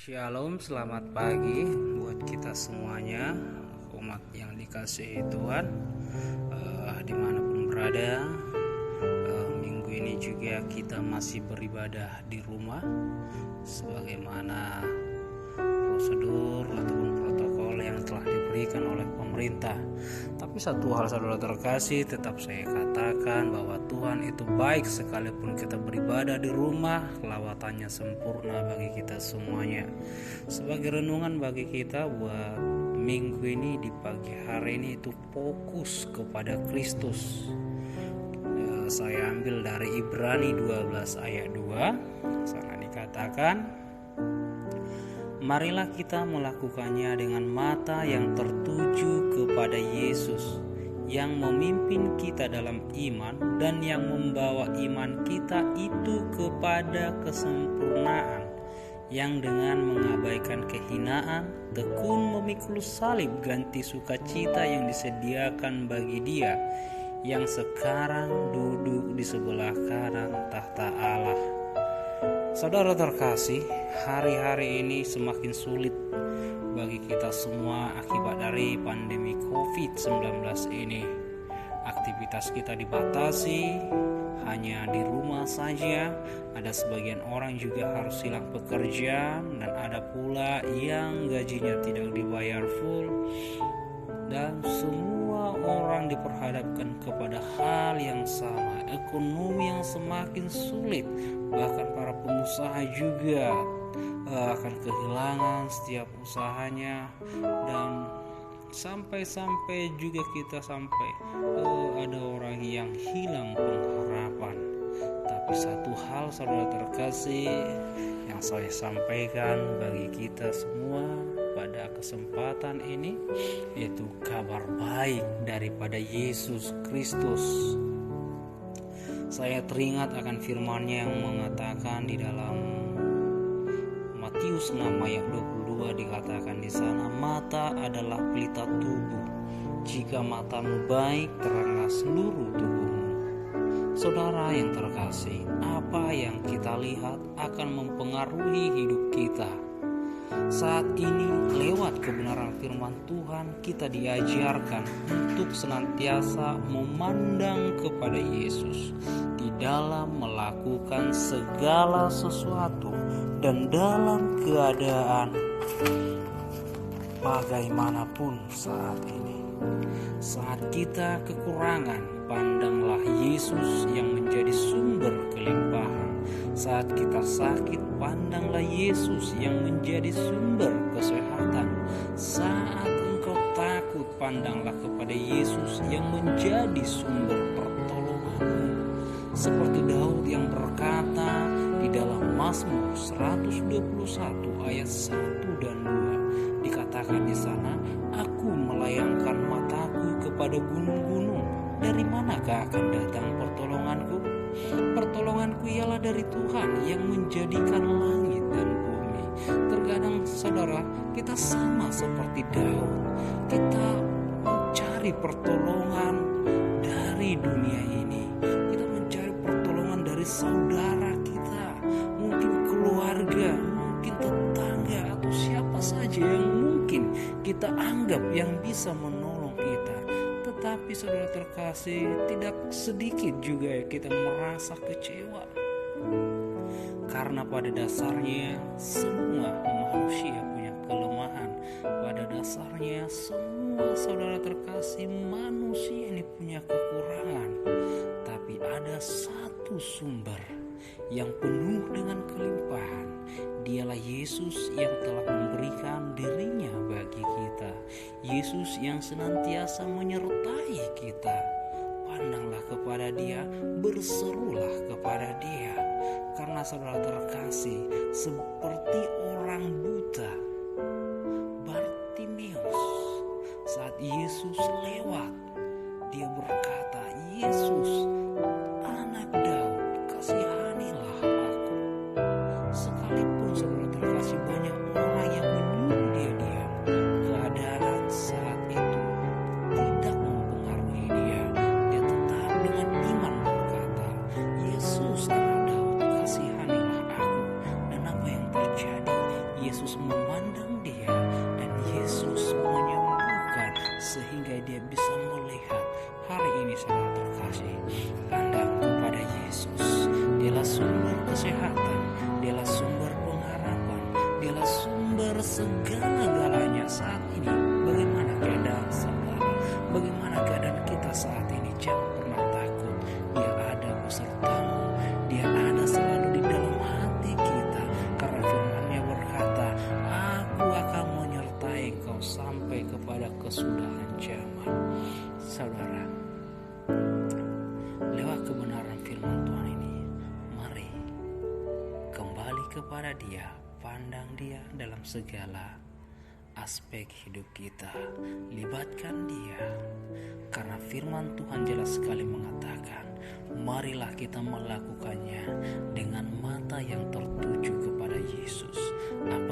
Shalom, selamat pagi buat kita semuanya, umat yang dikasihi Tuhan, dimanapun berada. Minggu ini juga kita masih beribadah di rumah, sebagaimana prosedur ataupun protokol yang telah diberikan oleh pemerintah. Tapi satu hal saudara terkasih, tetap saya katakan bahwa Tuhan itu baik sekalipun kita beribadah di rumah, lawatannya sempurna bagi kita semuanya. Sebagai renungan bagi kita buat minggu ini di pagi hari ini itu fokus kepada Kristus. Saya ambil dari Ibrani 12 ayat 2. Sana dikatakan, marilah kita melakukannya dengan mata yang tertuju kepada Yesus, yang memimpin kita dalam iman dan yang membawa iman kita itu kepada kesempurnaan, yang dengan mengabaikan kehinaan tekun memikul salib ganti sukacita yang disediakan bagi Dia yang sekarang duduk di sebelah kanan tahta Allah. Saudara terkasih, hari-hari ini semakin sulit bagi kita semua akibat dari pandemi COVID-19 ini. Aktivitas kita dibatasi, hanya di rumah saja. Ada sebagian orang juga harus hilang pekerjaan, dan ada pula yang gajinya tidak dibayar full. Dan semua orang diperhadapkan kepada hal yang sama, ekonomi yang semakin sulit. Bahkan para pengusaha juga akan kehilangan setiap usahanya, dan sampai juga kita ada orang yang hilang pengharapan. Tapi satu hal saudara terkasih yang saya sampaikan bagi kita semua pada kesempatan ini, yaitu kabar baik daripada Yesus Kristus. Saya teringat akan firman-Nya yang mengatakan di dalam Matius 6 ayat 22, dikatakan di sana, mata adalah pelita tubuh. Jika matamu baik, teranglah seluruh tubuhmu. Saudara yang terkasih, apa yang kita lihat akan mempengaruhi hidup kita. Saat ini lewat kebenaran firman Tuhan, kita diajarkan untuk senantiasa memandang kepada Yesus di dalam melakukan segala sesuatu dan dalam keadaan bagaimanapun saat ini. Saat kita kekurangan, pandanglah Yesus yang menjadi sumber kelimpahan. Saat kita sakit, pandanglah Yesus yang menjadi sumber kesehatan. Saat engkau takut, pandanglah kepada Yesus yang menjadi sumber pertolonganmu. Seperti Daud yang berkata di dalam Mazmur 121 ayat 1 dan 2, dikatakan di sana, aku melayangkan mataku kepada gunung-gunung, dari manakah akan datang pertolonganku? Pertolonganku ialah dari Tuhan yang menjadikan langit dan bumi. Terkadang saudara, kita sama seperti Daud. Kita mencari pertolongan dari dunia ini. Kita mencari pertolongan dari saudara kita, mungkin keluarga, mungkin tetangga, atau siapa saja yang mungkin kita anggap yang bisa menolong kita. Tetapi saudara terkasih, tidak sedikit juga kita merasa kecewa, karena pada dasarnya semua manusia punya kelemahan. Pada dasarnya semua saudara terkasih manusia ini punya kekurangan. Tapi ada satu sumber yang penuh dengan kelimpahan. Dialah Yesus yang telah memberikan dirinya bagi kita. Yesus yang senantiasa menyertai kita. Pandanglah kepada Dia, berserulah kepada Dia. Karena saudara terkasih, seperti orang buta, Bartimeus, saat Yesus lewat, dia berkata, Yesus, anak Daud, kasihanilah aku. Sekalipun saudara terkasih banyak orang yang menyuruh dia diam, keadaan saat itu tidak mempengaruhi dia. Dia tetap dengan iman berkata, Yesus anak Daud, kasihanilah aku. Dan apa yang terjadi? Yesus memandang dia dan Yesus menyembuhkan sehingga dia bisa melihat. Hari ini saudara terkasih, pandang kepada Yesus. Dialah sumber kesehatan, dialah sumber pengharapan, dialah sumber segala-galanya saat ini. Bagaimana keadaan saudara? Bagaimana keadaan kita saat ini? Jangan pernah takut. Dia ada besertamu. Dia ada selalu di dalam hati kita. Karena firman-Nya berkata, Aku akan menyertai engkau sampai kepada kesudahan zaman. Saudara, lewat kebenaran firman Tuhan ini, mari kembali kepada Dia, pandang Dia dalam segala aspek hidup kita, libatkan Dia. Karena firman Tuhan jelas sekali mengatakan, marilah kita melakukannya dengan mata yang tertuju kepada Yesus. Apa